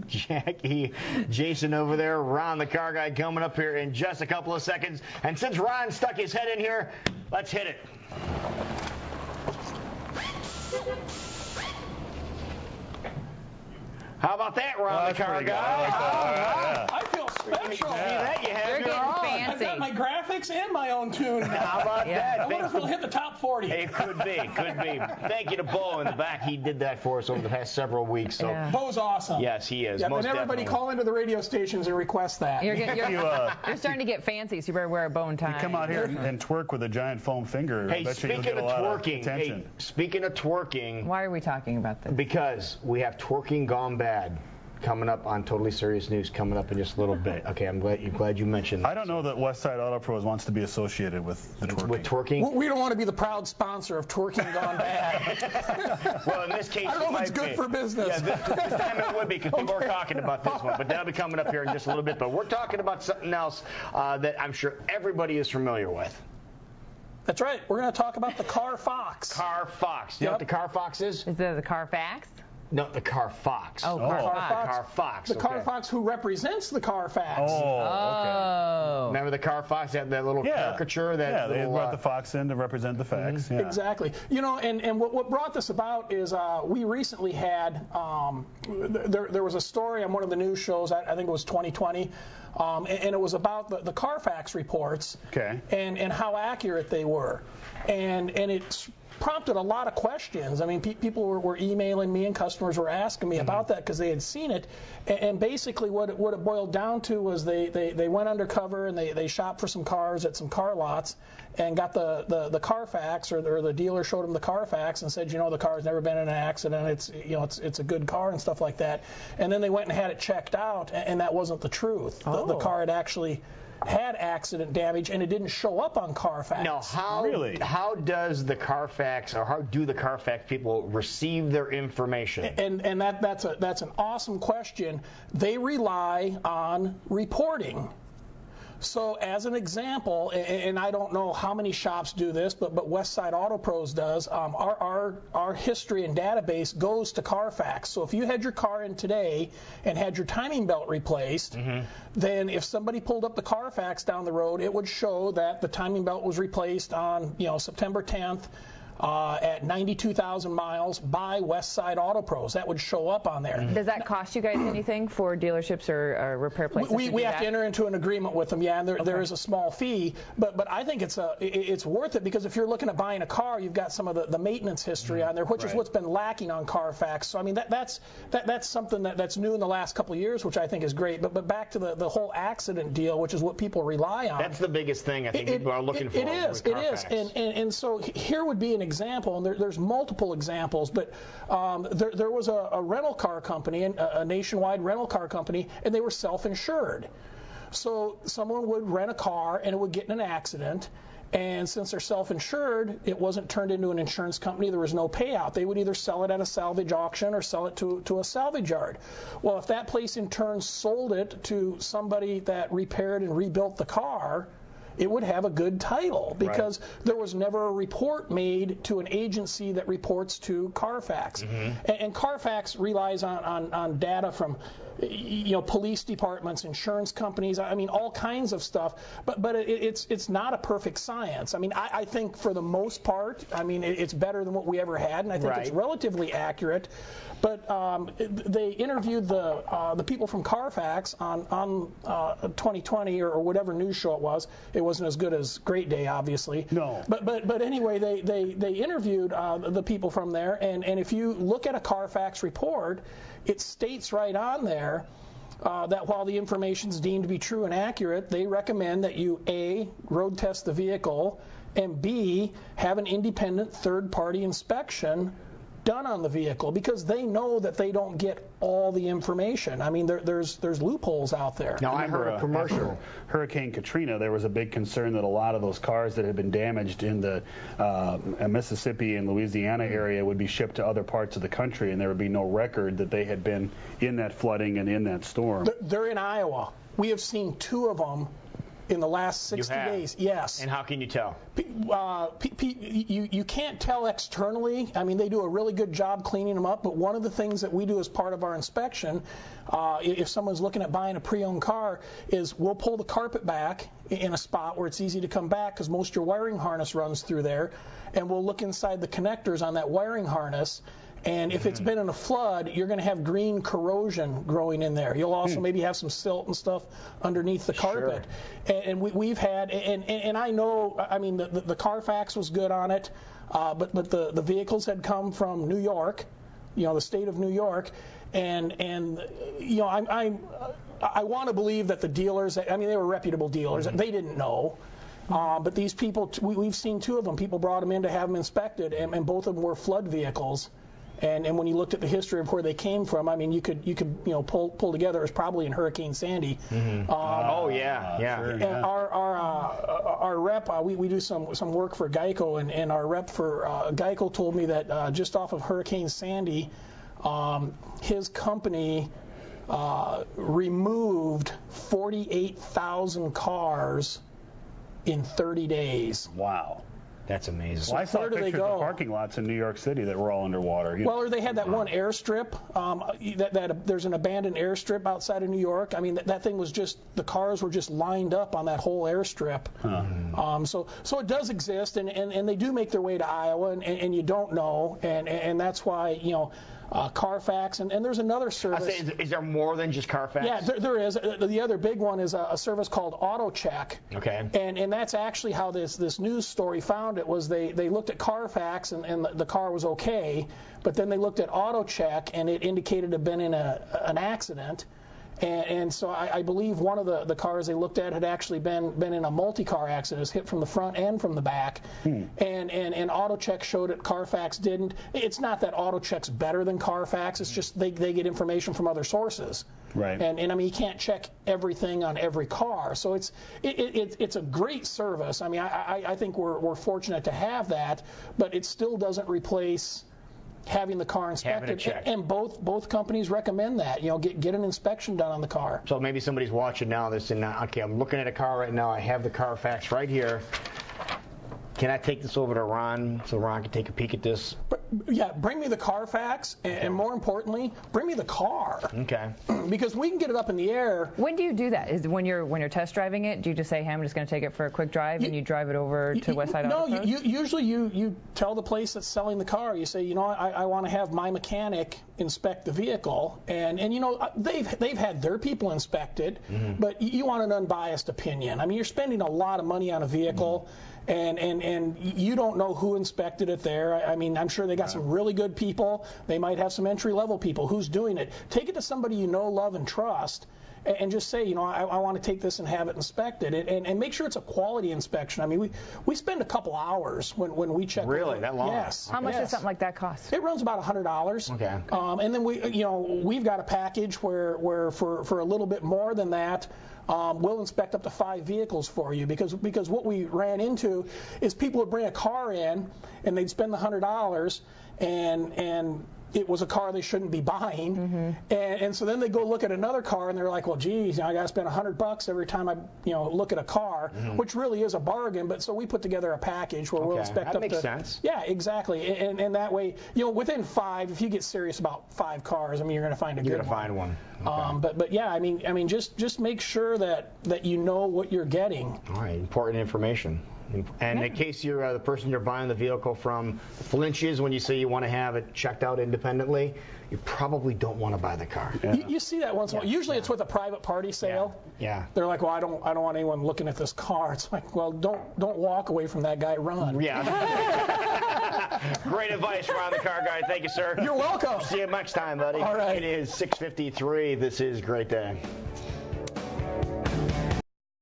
Jackie, Jason over there, Ron the car guy coming up here in just a couple of seconds. And since Ron stuck his head in here, let's hit it. How about that, Ron the car guy? I feel special. You're getting fancy. I've got my graphics and my own tune. How about that? I wonder if we'll hit the top 40. It could be, could be. Thank you to Bo in the back. He did that for us over the past several weeks. So Bo's awesome. Yes, he is. Yeah, most and everybody definitely. call into the radio stations and request that. You're starting to get fancy, so you better wear a bone tie. You come out here and twerk with a giant foam finger. Hey, I bet speaking you'll get of a lot twerking, of attention. speaking of twerking. Why are we talking about this? Because we have twerking gone bad coming up on Totally Serious News coming up in just a little bit. Okay, I'm glad you mentioned that. I don't know that Westside Auto Pros wants to be associated with the twerking. With twerking? We don't want to be the proud sponsor of Twerking Gone Bad. Well, in this case, I don't know if it's good for business. Yeah, this time it would be because people are talking about this one. But that'll be coming up here in just a little bit. But we're talking about something else that I'm sure everybody is familiar with. That's right. We're going to talk about the Car Fox. Car Fox. You know what the Car Fox is? Is that the Carfax? No, the Car Fox. Oh, Car Fox. Car Fox. The Car Fox who represents the Carfax. Oh. Remember the Car Fox, that little caricature? They brought the fox in to represent the facts. Mm-hmm. Yeah. Exactly. You know, and what brought this about is we recently had, there was a story on one of the news shows, I think it was 2020, and it was about the Carfax reports and how accurate they were. And it's prompted a lot of questions. I mean, people were emailing me and customers were asking me about that because they had seen it. And basically what it boiled down to was they went undercover and they shopped for some cars at some car lots and got the Carfax or the dealer showed them the Carfax and said, you know, the car's never been in an accident. It's a good car and stuff like that. And then they went and had it checked out and that wasn't the truth. The car had actually had accident damage and it didn't show up on Carfax. Now, how does the Carfax or how do the Carfax people receive their information? And that's an awesome question. They rely on reporting. So as an example, and I don't know how many shops do this, but Westside Auto Pros does, our history and database goes to Carfax. So if you had your car in today and had your timing belt replaced, then if somebody pulled up the Carfax down the road, it would show that the timing belt was replaced on September 10th. At 92,000 miles by Westside Auto Pros. That would show up on there. Does that cost you guys anything for dealerships or repair places? We have to enter into an agreement with them, and there is a small fee, but I think it's worth it because if you're looking at buying a car, you've got some of the maintenance history on there, which is what's been lacking on Carfax. So I mean that's something that's new in the last couple of years, which I think is great. But back to the whole accident deal, which is what people rely on. That's the biggest thing I think people are looking for. It is, and so here would be an example, and there's multiple examples, but there was a rental car company, a nationwide rental car company, and they were self-insured. So someone would rent a car and it would get in an accident, and since they're self-insured, it wasn't turned into an insurance company. There was no payout. They would either sell it at a salvage auction or sell it to a salvage yard. Well, if that place in turn sold it to somebody that repaired and rebuilt the car, it would have a good title because there was never a report made to an agency that reports to Carfax. And Carfax relies on data from police departments, insurance companies, I mean all kinds of stuff, but it's not a perfect science. I mean I think for the most part, I mean it's better than what we ever had, and I think it's relatively accurate. But they interviewed the people from Carfax on 2020 or whatever news show it was. It wasn't as good as Great Day, obviously. No. But anyway, they interviewed the people from there, and if you look at a Carfax report, it states right on there that while the information is deemed to be true and accurate, they recommend that you A, road test the vehicle, and B, have an independent third-party inspection done on the vehicle because they know that they don't get all the information. I mean, there's loopholes out there. Now, I heard a commercial. Hurricane Katrina, there was a big concern that a lot of those cars that had been damaged in the Mississippi and Louisiana area would be shipped to other parts of the country, and there would be no record that they had been in that flooding and in that storm. They're in Iowa. We have seen 2 of them in the last 60 days. Yes. And how can you tell? You can't tell externally. I mean, they do a really good job cleaning them up, but one of the things that we do as part of our inspection, if someone's looking at buying a pre-owned car, is we'll pull the carpet back in a spot where it's easy to come back because most of your wiring harness runs through there, and we'll look inside the connectors on that wiring harness. And if it's been in a flood, you're going to have green corrosion growing in there. You'll also maybe have some silt and stuff underneath the carpet. Sure. And we've had, and I know, I mean, the Carfax was good on it, but the vehicles had come from New York, the state of New York, and I want to believe that the dealers, I mean, they were reputable dealers. They didn't know. But these people, we've seen 2 of them. People brought them in to have them inspected, and both of them were flood vehicles. And when you looked at the history of where they came from, I mean, you could pull together. It was probably in Hurricane Sandy. Oh yeah. Sure. And our rep, we do some work for Geico, and our rep for Geico told me that just off of Hurricane Sandy, his company removed 48,000 cars in 30 days. Wow. That's amazing. Well, I saw pictures of parking lots in New York City that were all underwater. Well, or they had that one airstrip. There's an abandoned airstrip outside of New York. I mean, that thing was just, the cars were just lined up on that whole airstrip. So it does exist, and they do make their way to Iowa, and you don't know, and that's why, Carfax, and there's another service. Is there more than just Carfax? Yeah, there is. The other big one is a service called AutoCheck. Okay. And that's actually how this news story found it, was they looked at Carfax, and the car was okay, but then they looked at AutoCheck, and it indicated it had been in an accident. And so I believe one of the cars they looked at had actually been in a multi-car accident. It was hit from the front and from the back. And AutoCheck showed it. Carfax didn't. It's not that AutoCheck's better than Carfax. It's just they get information from other sources. Right. And I mean, you can't check everything on every car. So it's a great service. I mean, I think we're fortunate to have that, but it still doesn't replace having the car inspected, and both companies recommend that. Get an inspection done on the car. So maybe somebody's watching now. They're saying, okay, I'm looking at a car right now. I have the Carfax right here. Can I take this over to Ron so Ron can take a peek at this? Yeah, bring me the Carfax, and more importantly, bring me the car. Okay. Because we can get it up in the air. When do you do that? Is when you're test driving it? Do you just say, hey, I'm just going to take it for a quick drive, and you drive it over to Westside Auto Pros? No, usually you tell the place that's selling the car. You say, I want to have my mechanic inspect the vehicle, and they've had their people inspect it, but you want an unbiased opinion. I mean, you're spending a lot of money on a vehicle. And you don't know who inspected it there. I mean, I'm sure they got some really good people. They might have some entry-level people. Who's doing it? Take it to somebody you know, love, and trust, and just say, I want to take this and have it inspected, and make sure it's a quality inspection. I mean, we spend a couple hours when we check. Really, that long? Yes. How much does something like that cost? It runs about $100. Okay. And then we've got a package where for a little bit more than that, we'll inspect up to 5 vehicles for you, because what we ran into is people would bring a car in and they'd spend the $100 and it was a car they shouldn't be buying, and so then they go look at another car and they're like, well, geez, I got to spend $100 every time I look at a car, which really is a bargain. But so we put together a package where we'll inspect that up makes to sense. Yeah, exactly, and that way, within 5, if you get serious about 5 cars, I mean, you're going to find a good one. You're going to find one. Okay. But yeah, I mean, just make sure that you know what you're getting. All right, important information. And in case you're the person you're buying the vehicle from flinches when you say you want to have it checked out independently, you probably don't want to buy the car. Yeah. You see that once in a while. Usually it's with a private party sale. Yeah. They're like, well, I don't want anyone looking at this car. It's like, well, don't walk away from that guy. Run. Yeah. Great advice, Ron, the car guy. Thank you, sir. You're welcome. See you next time, buddy. All right. It is 6:53. This is Great Day.